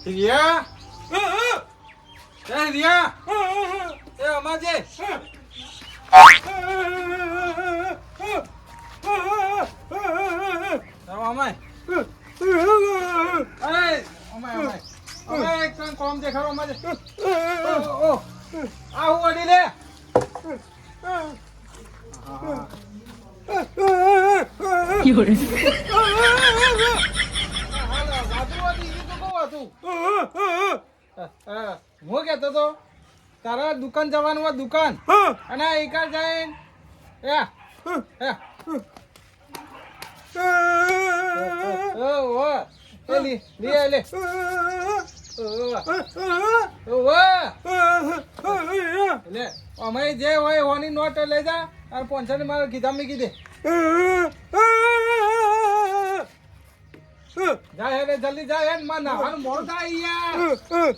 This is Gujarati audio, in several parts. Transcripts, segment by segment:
રિયા એ રિયા એ અમાજે અમાય અરે અમાય એક કોમ દેખાડો અમાજે ઓ આ હું અડી લે હું કેતો તો તારા દુકાન જવાનું હોય દુકાન અને એકા જઈને અમે જે હોય હોની નોટ લઈ જા અને 500 ની મારે કીધા મૂકી દે જા હે જલ્દી જા હે માં નાવાનું મોડું થાય યાર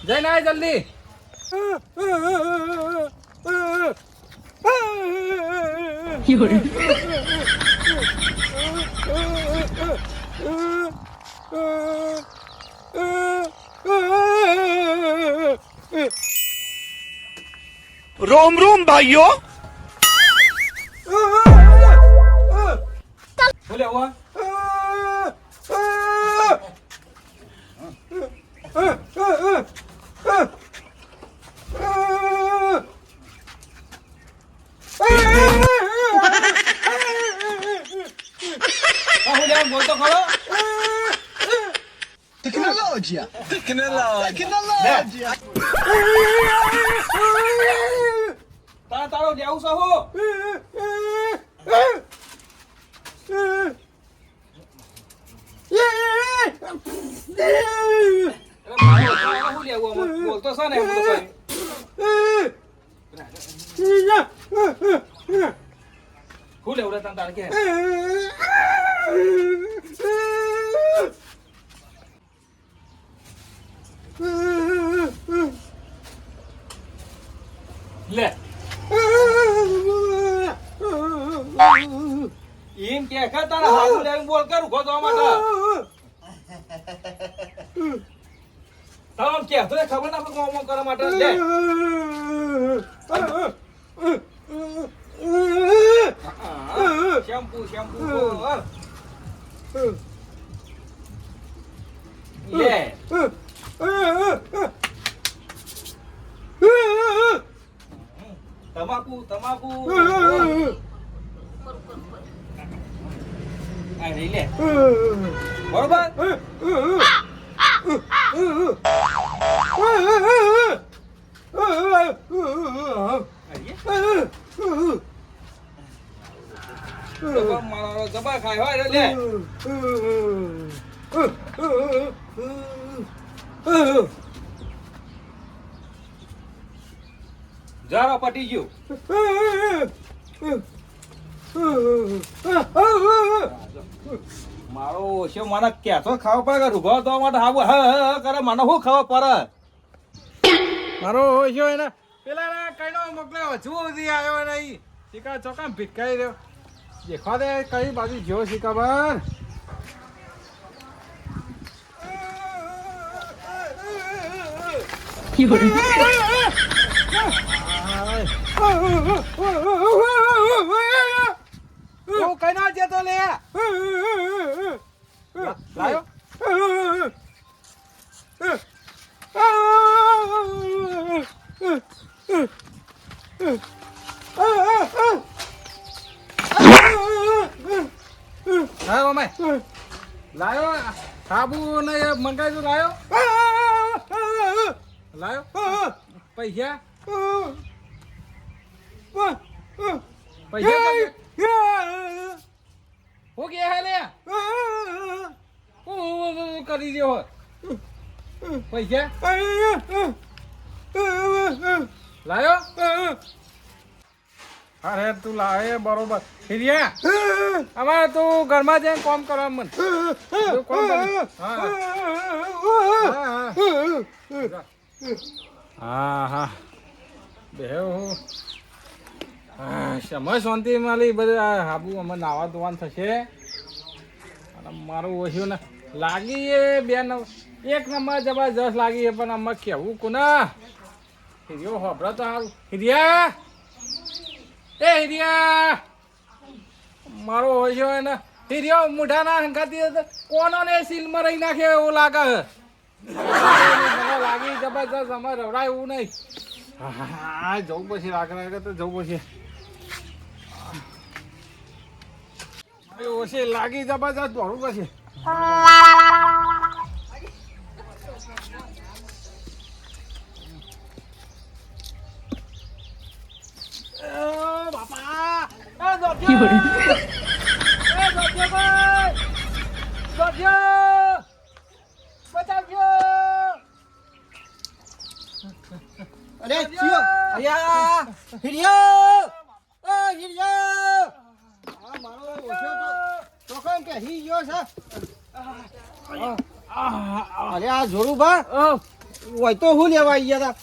જઈને આય જલ્દી रोम रोम भाइयों बोले हुआ बोल तो खड़ो टेक्नोलॉजी તારો દેવું છો હો બોલતો છે ને હું લેવું તને તારે કે લે એમ કે તારા હાથ લઈને બોલ કરું ગોતવા માટે તામ કે તો ખબર ના કોમ કરવા માટે લે શેમ્પુ લે તમાકુ આ રે લે બરોબર મારો જબા ખાય હોય લે જારો પટી ગયું મારો ઓછો મને કેતો ખાવા પડે રૂભો તો માટે હાવું હ કરે મને શું ખાવા પડે મારો ઓછો એને પેલા કઈનો મોકલ્યો હજુ સુધી આવ્યો નહીં શીખા ચોકામ ભીટકાઈ રહ્યો દેખા દે કઈ બાજુ જો શીખા બર કઈ ના જતો લે લાયો લાયો મેં લાયો સાબુ ને મંગાઈ તો લાયો પૈસા પૈસા હો કે હે લે કરી દે હો પૈસા લાયો અરે તું લાવે બરોબર હિરિયા અમારે તું ઘરમાં જઈને કામ કરવા મન હા બેહું સમય શાંતિ માલી બધા હાબુ અમે નાવા ધોવાનું થશે અને મારું ઓછું ને લાગી એ એક નંબર જબરજસ્ત લાગી છે પણ આમાં કેવું કોના હિરિયો હોભળો તો સારું હિરિયા એ હિરિયા મારો હોય છે ને હિરિયો મુઠાના હંકાતી કોનો ને સીલમાં રહી નાખે એવું લાગે મને લાગી જબરજસ્ત અમારે રવડાય એવું નહીં હા જવું પછી લાગે તો જવું પછી ઓછી લાગી જબરજસ્ત દોડવું પછી અરે ચિયો અયા હિરિયો ઓ હિરિયો આ મારો ઓછો તો કોણ કે હિરિયો છે અરે આ જોરુભા ઓય તો હું લેવા આવી ગયા હતા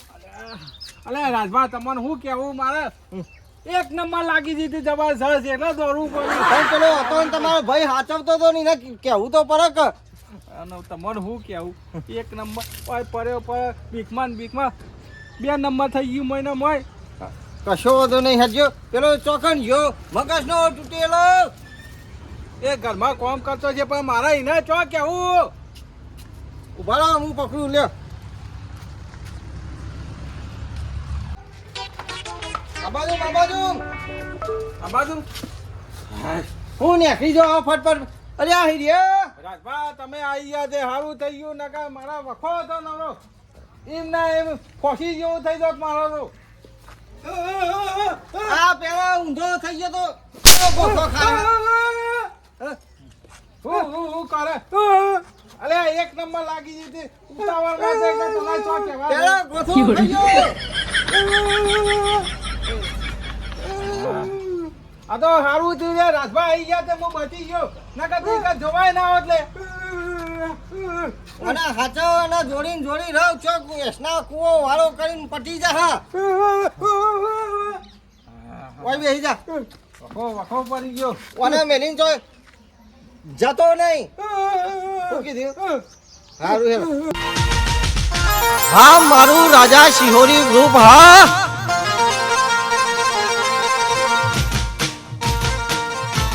અલે રાજભા તમને શું કેવું મારે એક નંબર લાગી દીધી જબરજસ્ત એટલે દોડવું પડ્યું પણ પેલો હતો ને તમારો ભાઈ હાચવતો તો ને કેવું તો પડે કે અને તમને શું કેવું એક નંબર પડ્યો બીકમાં બે નંબર થઈ ગયું મહિને મોય કશો વાંધો નહીં હજ્યો પેલો ચોકન ગયો મગજનો તૂટેલો એ ઘરમાં કામ કરતો છે પણ મારા એને ચો કેવું ઉભા રહો હું પકડું લ્યો આ બાજુ હું નેખી જાઉં ફટફટ અરે આ હિરિયા રાજભા તમે આવી ગયા તે સારું થઈ ગયું નકા મારા વખો હતો નવરો એમ ના એમ ખોસી જેવું થઈ જાત મારો તો આ પેલા ઊંધો થઈ ગયો તો ગોખો ખાય હું કરે અલે એક નંબર લાગી જતી ઉતાવળ માં છે કે તમારે ચો કેવા પેલા ગોથો થઈ ગયો આ તો સારું થયું રે રાજભા આવી ગયા તે હું બચી ગયો નકા તું કા જોવાય ના હોત લે અને હાચો અને જોડી રહો ચોક એસના કૂવો વાળો કરીને પટી જા હા ઓય બેહી જા વખો પડી ગયો ઓને મેલીન જો જતો નહીં શું કીધું સારું હેલો હા મારું રાજા શિહોરી ગ્રુપ હા